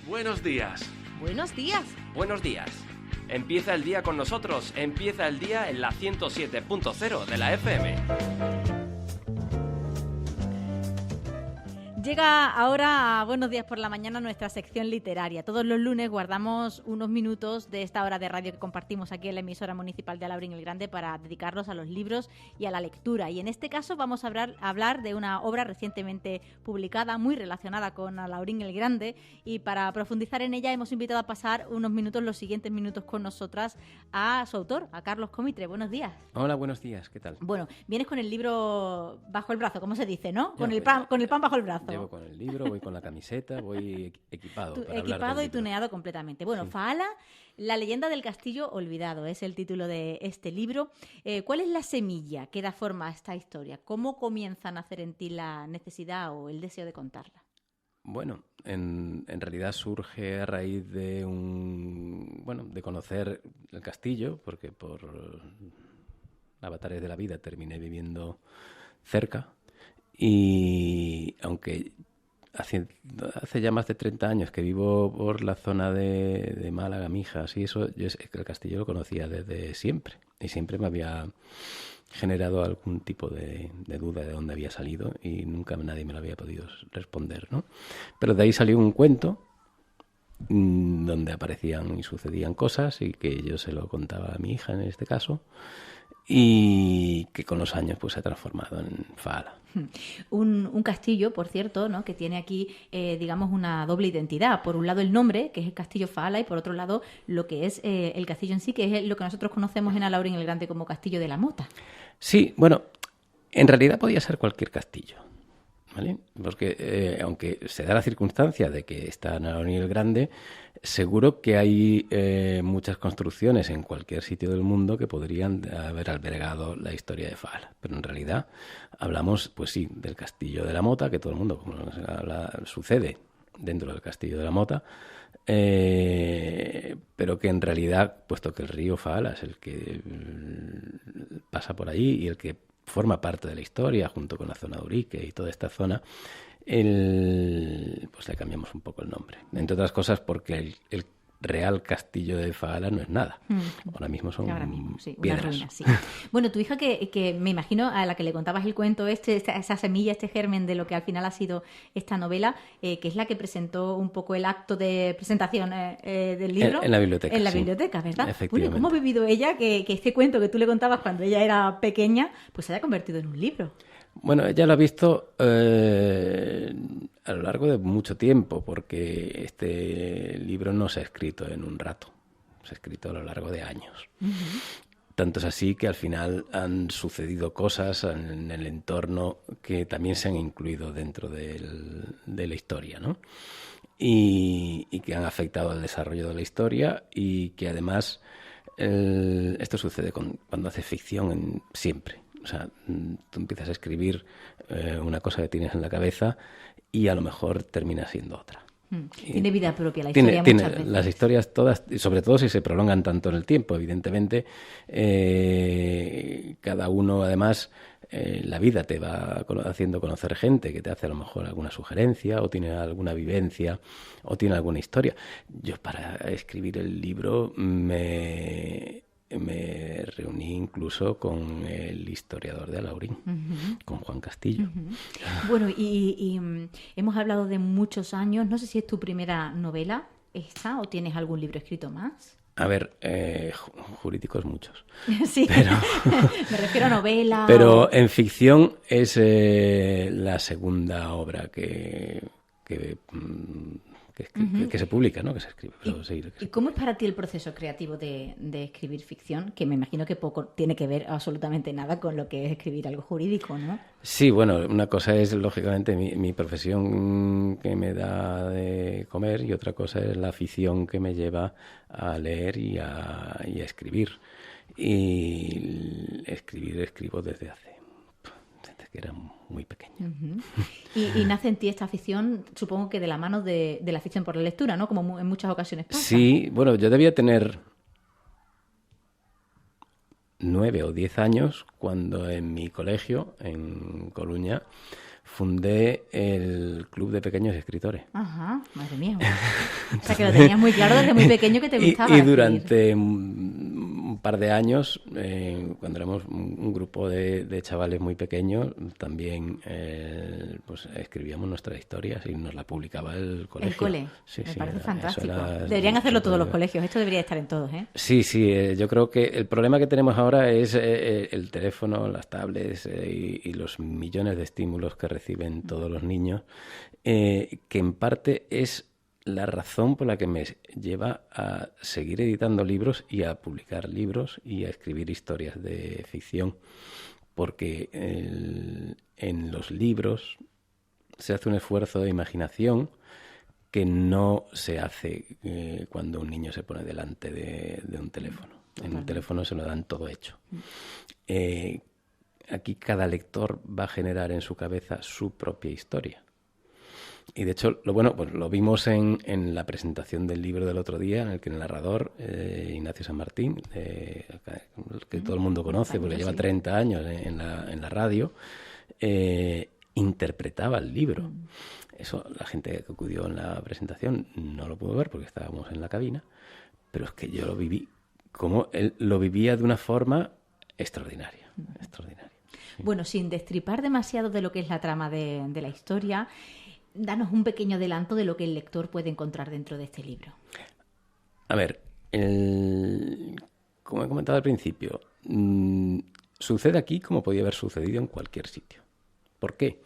Buenos días. Buenos días. Buenos días. Empieza el día con nosotros. Empieza el día en la 107.0 de la FM. Llega ahora a Buenos Días por la Mañana nuestra sección literaria. Todos los lunes guardamos unos minutos de esta hora de radio que compartimos aquí en la emisora municipal de Alaurín el Grande para dedicarlos a los libros y a la lectura. Y en este caso vamos a hablar de una obra recientemente publicada, muy relacionada con Alaurín el Grande, y para profundizar en ella hemos invitado a pasar unos minutos, los siguientes minutos con nosotras, a su autor, a Carlos Comitre. Buenos días. Hola, buenos días. ¿Qué tal? Bueno, vienes con el libro bajo el brazo, ¿cómo se dice, no? Con el pan bajo el brazo. Llevo con el libro, voy con la camiseta, voy equipado. Equipado y tuneado completamente. Bueno, sí. Faala, la leyenda del castillo olvidado, es el título de este libro. ¿Cuál es la semilla que da forma a esta historia? ¿Cómo comienza a nacer en ti la necesidad o el deseo de contarla? Bueno, en realidad surge a raíz de de conocer el castillo, porque por avatares de la vida terminé viviendo cerca. Y aunque hace ya más de 30 años que vivo por la zona de Málaga, Mijas y eso, yo el castillo lo conocía desde siempre. Y siempre me había generado algún tipo de duda de dónde había salido y nunca nadie me lo había podido responder, ¿no? Pero de ahí salió un cuento donde aparecían y sucedían cosas y que yo se lo contaba a mi hija en este caso, y que con los años pues se ha transformado en Faala. Un castillo, por cierto, ¿no? Que tiene aquí, digamos, una doble identidad. Por un lado el nombre, que es el castillo Faala, y por otro lado lo que es el castillo en sí, que es lo que nosotros conocemos en Alaurín el Grande como Castillo de la Mota. Sí, bueno, en realidad podía ser cualquier castillo, ¿vale? Porque aunque se da la circunstancia de que está en Alaurín el Grande, seguro que hay muchas construcciones en cualquier sitio del mundo que podrían haber albergado la historia de Faala. Pero en realidad hablamos, pues sí, del Castillo de la Mota, que todo el mundo como sucede dentro del Castillo de la Mota, pero que en realidad, puesto que el río Faala es el que pasa por allí y el que forma parte de la historia, junto con la zona de Urique y toda esta zona, pues le cambiamos un poco el nombre. Entre otras cosas porque el real castillo de Faala no es nada. Ahora mismo son sí, piedras. Una ruina, sí. Bueno, tu hija que me imagino a la que le contabas el cuento, esa semilla, este germen de lo que al final ha sido esta novela, que es la que presentó un poco el acto de presentación del libro. En la biblioteca. En la sí. biblioteca, ¿verdad? Efectivamente. Bueno, ¿cómo ha vivido ella que este cuento que tú le contabas cuando ella era pequeña, pues se haya convertido en un libro? Bueno, ella lo ha visto a lo largo de mucho tiempo, porque este libro no se ha escrito en un rato, se ha escrito a lo largo de años. Uh-huh. Tanto es así que al final han sucedido cosas en el entorno que también se han incluido dentro de la historia, ¿no? Y que han afectado al desarrollo de la historia y que además esto sucede cuando haces ficción siempre. O sea, tú empiezas a escribir una cosa que tienes en la cabeza y a lo mejor termina siendo otra. Tiene vida propia la historia muchas veces. Las historias todas, sobre todo si se prolongan tanto en el tiempo, evidentemente, cada uno además, la vida te va haciendo conocer gente que te hace a lo mejor alguna sugerencia o tiene alguna vivencia o tiene alguna historia. Yo para escribir el libro me reuní incluso con el historiador de Alaurín, uh-huh. con Juan Castillo. Uh-huh. Bueno, y hemos hablado de muchos años. No sé si es tu primera novela esta o tienes algún libro escrito más. A ver, jurídicos muchos. Sí, pero me refiero a novela. Pero en ficción es la segunda obra que se publica, ¿no? Que se escribe. ¿Y cómo es para ti el proceso creativo de escribir ficción? Que me imagino que poco tiene que ver absolutamente nada con lo que es escribir algo jurídico, ¿no? Sí, bueno, una cosa es lógicamente mi profesión que me da de comer y otra cosa es la afición que me lleva a leer y a escribir. Y escribo desde que era muy pequeña. Uh-huh. Y nace en ti esta afición, supongo que de la mano de la afición por la lectura, ¿no? Como en muchas ocasiones pasa. Sí, bueno, yo debía tener 9 o 10 años cuando en mi colegio, en Coruña, fundé el Club de Pequeños Escritores. Ajá, madre mía. O sea, que lo tenías muy claro desde muy pequeño que te gustaba Y durante un par de años, cuando éramos un grupo de chavales muy pequeños, también pues escribíamos nuestras historias y nos la publicaba el colegio. El cole. Sí, Me sí, parece eso fantástico. era Deberían hacerlo todos los colegios. Esto debería estar en todos, ¿eh? Sí, yo creo que el problema que tenemos ahora es el teléfono, las tablets y los millones de estímulos que reciben todos los niños, que en parte es la razón por la que me lleva a seguir editando libros y a publicar libros y a escribir historias de ficción, porque en los libros se hace un esfuerzo de imaginación que no se hace cuando un niño se pone delante de un teléfono. En un teléfono se lo dan todo hecho. Aquí cada lector va a generar en su cabeza su propia historia. Y de hecho, pues lo vimos en la presentación del libro del otro día, en el que el narrador, Ignacio San Martín, que todo el mundo conoce porque lleva 30 años en la radio, interpretaba el libro. Eso la gente que acudió en la presentación no lo pudo ver porque estábamos en la cabina, pero es que yo lo viví como él lo vivía de una forma extraordinaria. Sí. Bueno, sin destripar demasiado de lo que es la trama de la historia, danos un pequeño adelanto de lo que el lector puede encontrar dentro de este libro. A ver, como he comentado al principio, sucede aquí como podía haber sucedido en cualquier sitio. ¿Por qué?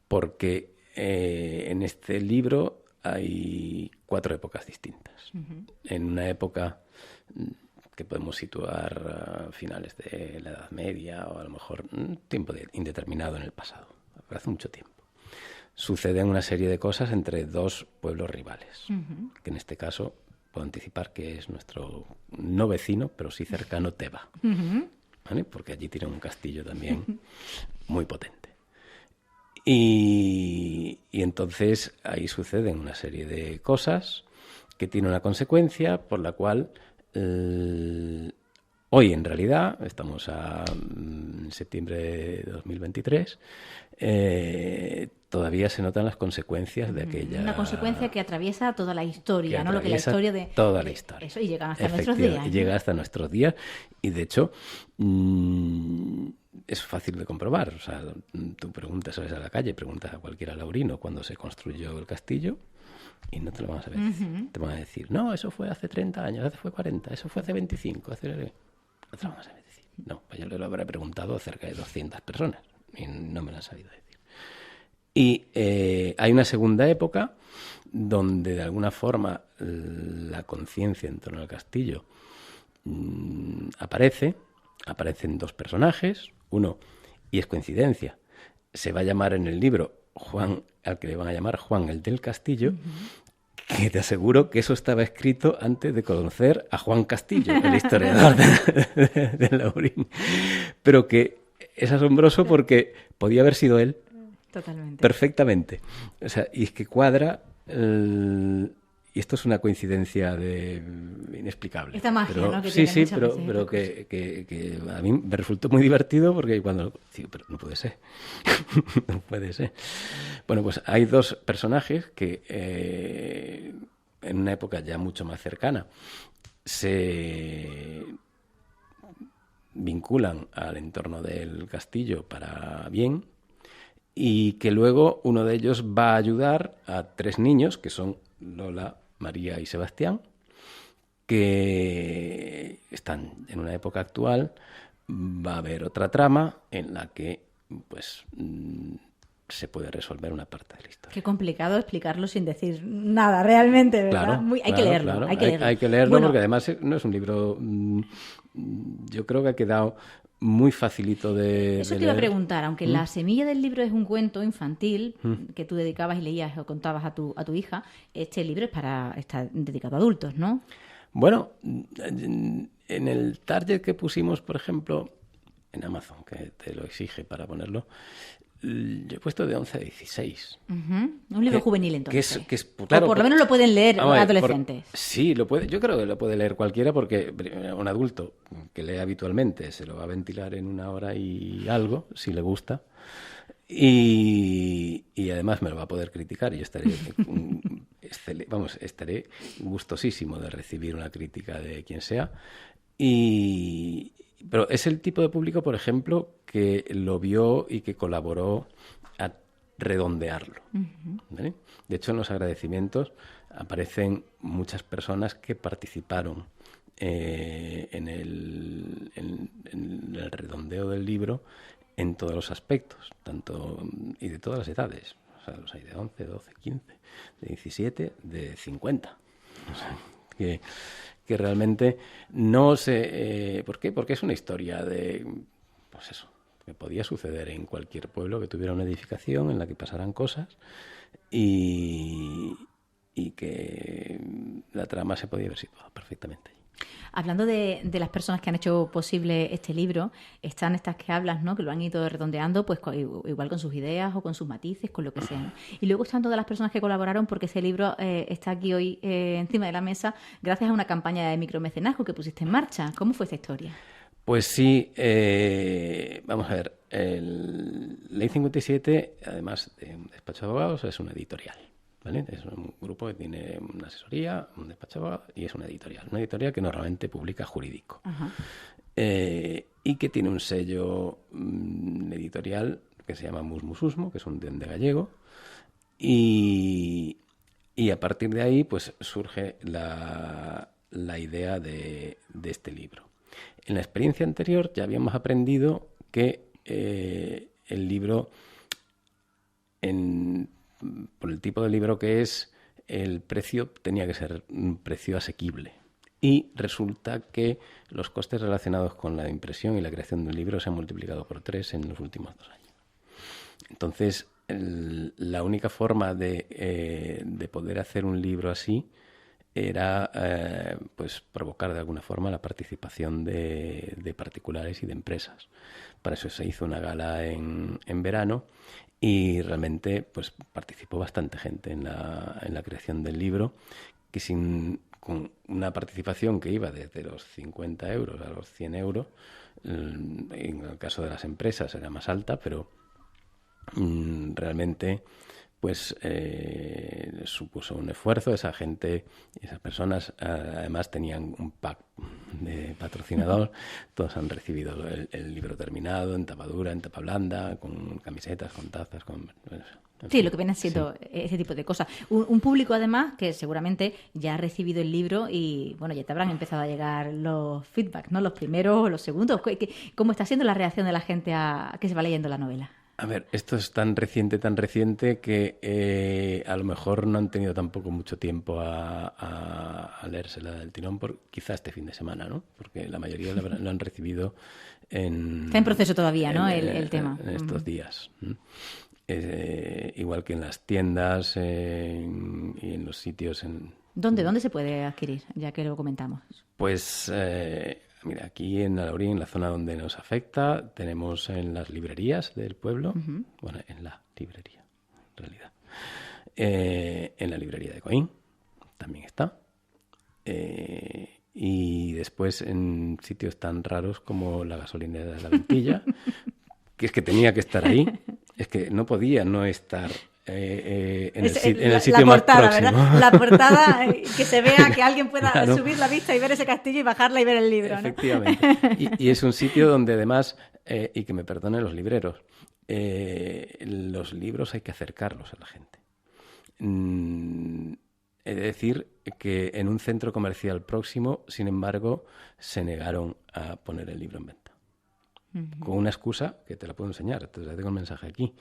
Porque en este libro hay 4 épocas distintas. Uh-huh. En una época que podemos situar a finales de la Edad Media o a lo mejor un tiempo indeterminado en el pasado, hace mucho tiempo. Suceden una serie de cosas entre 2 pueblos rivales, uh-huh. que en este caso puedo anticipar que es nuestro no vecino, pero sí cercano Teba, uh-huh. ¿vale? Porque allí tiene un castillo también muy potente. Y entonces ahí suceden una serie de cosas que tienen una consecuencia por la cual hoy en realidad, estamos en septiembre de 2023, todavía se notan las consecuencias de aquella... Una consecuencia que atraviesa toda la historia, ¿no? Lo que la historia de... Toda la historia. Eso, y llegan hasta nuestros días. Llega hasta nuestros días y de hecho... es fácil de comprobar. O sea, tú preguntas, sales a la calle, preguntas a cualquier laurino cuándo se construyó el castillo y no te lo van a saber decir. Uh-huh. Te van a decir, no, eso fue hace 30 años, hace fue 40, eso fue hace 25, hace... No te lo van a saber decir. No, pues yo le lo habré preguntado a cerca de 200 personas y no me lo han sabido decir. Y hay una segunda época donde de alguna forma la conciencia en torno al castillo aparecen 2 personajes. Uno, y es coincidencia, se va a llamar en el libro Juan, al que le van a llamar Juan el del Castillo, uh-huh. que te aseguro que eso estaba escrito antes de conocer a Juan Castillo, el historiador de Laurín. Pero que es asombroso porque podía haber sido él. Totalmente. Perfectamente. O sea, y es que cuadra... Y esto es una coincidencia inexplicable. Esta magia, pero, ¿no? Que sí, pero que a mí me resultó muy divertido porque cuando... Digo, pero no puede ser. No puede ser. Bueno, pues hay 2 personajes que en una época ya mucho más cercana se vinculan al entorno del castillo para bien y que luego uno de ellos va a ayudar a 3 niños que son Lola, María y Sebastián, que están en una época actual. Va a haber otra trama en la que pues se puede resolver una parte de la historia. Qué complicado explicarlo sin decir nada realmente, ¿verdad? Claro, hay que leerlo, claro. Hay que leerlo Bueno, porque además no es un libro, yo creo que ha quedado muy facilito de Eso te iba a preguntar, aunque la semilla del libro es un cuento infantil que tú dedicabas y leías o contabas a tu hija, este libro está dedicado a adultos, ¿no? Bueno, en el target que pusimos, por ejemplo, en Amazon, que te lo exige para ponerlo, yo he puesto de 11 a 16. Uh-huh. Un libro juvenil, entonces. Claro, o por lo menos lo pueden leer adolescentes. Sí, yo creo que lo puede leer cualquiera porque un adulto que lee habitualmente se lo va a ventilar en 1 hora y algo, si le gusta. Y además me lo va a poder criticar y yo estaré gustosísimo de recibir una crítica de quien sea. Pero es el tipo de público, por ejemplo, que lo vio y que colaboró a redondearlo. ¿Vale? De hecho, en los agradecimientos aparecen muchas personas que participaron en el redondeo del libro en todos los aspectos, y de todas las edades. O sea, los hay de 11, 12, 15, de 17, de 50. O sea, que realmente no sé... ¿por qué? Porque es una historia de... Pues eso, que podía suceder en cualquier pueblo que tuviera una edificación en la que pasaran cosas y que la trama se podía haber situado perfectamente allí. Hablando de las personas que han hecho posible este libro, están estas que hablas, ¿no? Que lo han ido redondeando, pues igual con sus ideas o con sus matices, con lo que sea, ¿no? Y luego están todas las personas que colaboraron, porque ese libro está aquí hoy encima de la mesa gracias a una campaña de micromecenazgo que pusiste en marcha. ¿Cómo fue esta historia? Pues sí, vamos a ver, Ley 57, además de un despacho de abogados, es una editorial. ¿Vale? Es un grupo que tiene una asesoría, un despacho de abogados y es una editorial que normalmente publica jurídico. Y que tiene un sello editorial que se llama Musmususmo, que es un duende gallego, y a partir de ahí pues surge la idea de este libro. En la experiencia anterior ya habíamos aprendido que el libro, por el tipo de libro que es, el precio tenía que ser un precio asequible. Y resulta que los costes relacionados con la impresión y la creación de un libro se han multiplicado por 3 en los últimos 2 años. Entonces, la única forma de poder hacer un libro así era pues provocar de alguna forma la participación de particulares y de empresas. Para eso se hizo una gala en verano y realmente pues participó bastante gente en la creación del libro, que con una participación que iba desde los 50 euros a los 100 euros, en el caso de las empresas era más alta, pero realmente pues supuso un esfuerzo. Esa gente, esas personas además tenían un pack de patrocinador. Todos han recibido el libro terminado, en tapa dura, en tapa blanda, con camisetas, con tazas, Sí, lo que viene siendo ese tipo de cosas. Un público, además, que seguramente ya ha recibido el libro y, bueno, ya te habrán empezado a llegar los feedbacks, ¿no? Los primeros o los segundos. ¿Cómo está siendo la reacción de la gente a que se va leyendo la novela? A ver, esto es tan reciente que a lo mejor no han tenido tampoco mucho tiempo a leérsela del tirón, quizá este fin de semana, ¿no? Porque la mayoría lo han recibido Está en proceso todavía, ¿no? El tema. En estos días. Igual que en las tiendas y en los sitios. ¿Dónde se puede adquirir, ya que lo comentamos? Pues... mira, aquí en Alaurín, en la zona donde nos afecta, tenemos en las librerías del pueblo, bueno, en la librería, en realidad, en la librería de Coín también está, y después en sitios tan raros como la gasolinera de la Ventilla, que es que tenía que estar ahí, es que no podía no estar en el sitio más próximo. ¿Verdad? La portada, que se vea, que alguien pueda subir la vista y ver ese castillo y bajarla y ver el libro, ¿no? Efectivamente. Y es un sitio donde además, y que me perdonen los libreros, los libros hay que acercarlos a la gente. He de decir que en un centro comercial próximo, sin embargo, se negaron a poner el libro en venta. Con una excusa que te la puedo enseñar, te tengo el mensaje aquí.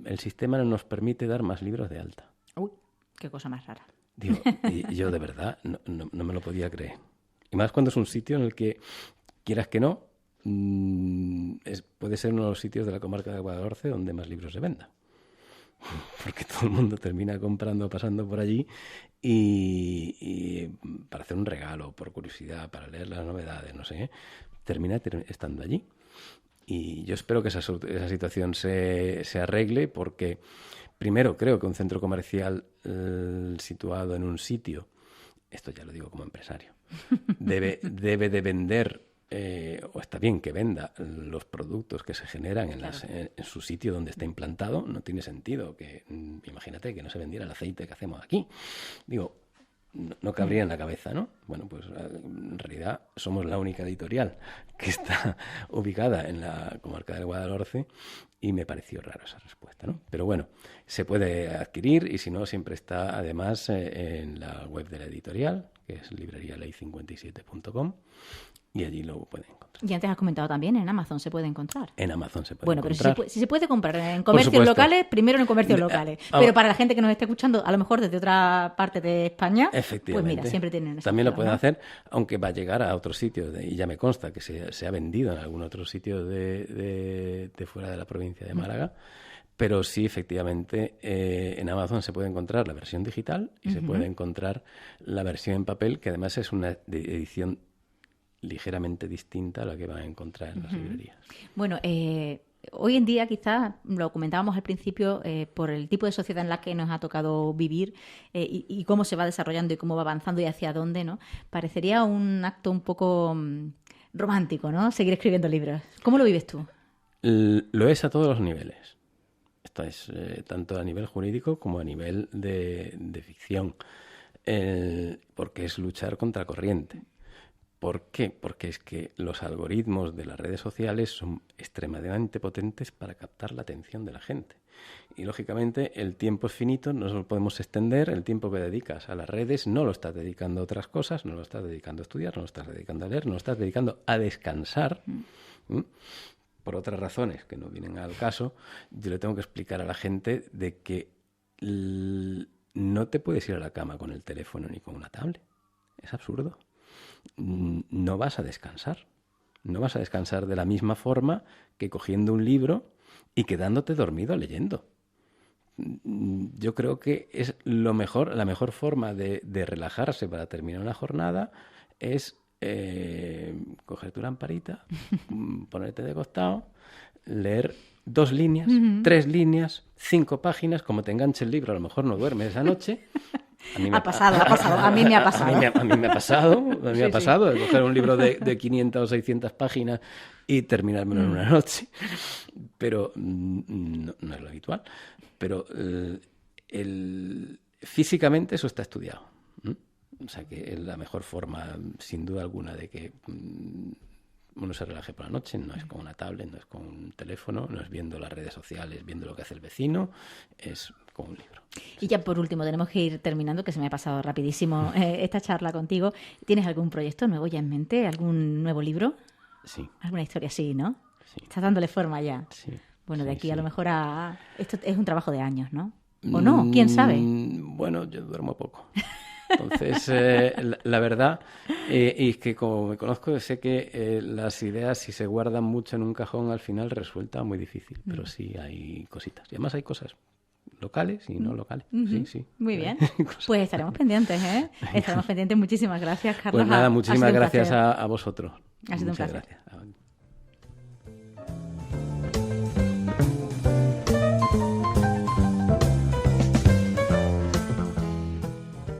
El sistema no nos permite dar más libros de alta. Uy, qué cosa más rara. Digo, y yo de verdad no me lo podía creer. Y más cuando es un sitio en el que, quieras que no, puede ser uno de los sitios de la comarca de Guadalhorce donde más libros se vendan. Porque todo el mundo termina comprando, pasando por allí y para hacer un regalo, por curiosidad, para leer las novedades, no sé, termina estando allí. Y yo espero que esa situación se arregle, porque primero creo que un centro comercial situado en un sitio, esto ya lo digo como empresario, debe de vender o está bien que venda los productos que se generan en su sitio donde está implantado. No tiene sentido que, imagínate, que no se vendiera el aceite que hacemos aquí. Digo, no cabría en la cabeza, ¿no? Bueno, pues en realidad somos la única editorial que está ubicada en la comarca del Guadalhorce y me pareció raro esa respuesta, ¿no? Pero bueno, se puede adquirir y si no, siempre está además en la web de la editorial, que es librerialey57.com, y allí lo pueden encontrar. Y antes has comentado también, en Amazon se puede encontrar. En Amazon se puede bueno, encontrar. Pero si se puede comprar en comercios locales, primero en comercios locales. Pero para la gente que nos esté escuchando, a lo mejor desde otra parte de España, pues mira, siempre tienen esa también opción, lo pueden ¿no? hacer, aunque va a llegar a otros sitios, y ya me consta que se ha vendido en algún otro sitio de fuera de la provincia de Málaga. Pero sí, efectivamente, en Amazon se puede encontrar la versión digital y se puede encontrar la versión en papel, que además es una edición ligeramente distinta a la que van a encontrar en las librerías. Bueno, hoy en día quizás, lo comentábamos al principio, por el tipo de sociedad en la que nos ha tocado vivir y cómo se va desarrollando y cómo va avanzando y hacia dónde, ¿no? Parecería un acto un poco romántico, ¿no? Seguir escribiendo libros. ¿Cómo lo vives tú? Lo es a todos los niveles. Esto es tanto a nivel jurídico como a nivel de ficción. Porque es luchar contra corriente. ¿Por qué? Porque es que los algoritmos de las redes sociales son extremadamente potentes para captar la atención de la gente. Y, lógicamente, el tiempo es finito, no lo podemos extender. El tiempo que dedicas a las redes no lo estás dedicando a otras cosas, no lo estás dedicando a estudiar, no lo estás dedicando a leer, no lo estás dedicando a descansar. Por otras razones que no vienen al caso, yo le tengo que explicar a la gente de que no te puedes ir a la cama con el teléfono ni con una tablet. Es absurdo. No vas a descansar. No vas a descansar de la misma forma que cogiendo un libro y quedándote dormido leyendo. Yo creo que es la mejor forma de relajarse para terminar una jornada es coger tu lamparita, ponerte de costado, leer 2 líneas, 3 líneas, 5 páginas, como te enganche el libro, a lo mejor no duermes esa noche. A mí me ha pasado. A mí me ha pasado. A mí me ha pasado de coger un libro de 500 o 600 páginas y terminármelo en una noche. Pero no es lo habitual. Pero físicamente eso está estudiado. O sea que es la mejor forma, sin duda alguna, de que uno se relaje por la noche. No es con una tablet, no es con un teléfono, no es viendo las redes sociales, viendo lo que hace el vecino, es con un libro. Y ya por último, tenemos que ir terminando, que se me ha pasado rapidísimo esta charla contigo. ¿Tienes algún proyecto nuevo ya en mente? ¿Algún nuevo libro? Sí. ¿Alguna historia? Sí, ¿no? Sí. Estás dándole forma ya. Sí. Bueno, de Sí, aquí sí. a lo mejor esto es un trabajo de años, ¿no? ¿O no? ¿Quién sabe? Bueno, yo duermo poco. Entonces, la verdad es que como me conozco, sé que las ideas, si se guardan mucho en un cajón, al final resulta muy difícil. Pero sí hay cositas. Y además hay cosas locales y no locales. Sí, sí. Muy bien. Pues estaremos pendientes, ¿eh? Estaremos pendientes. Muchísimas gracias, Carlos. Pues nada, Ha muchísimas sido un gracias placer. a vosotros. Ha sido un Muchas placer. gracias.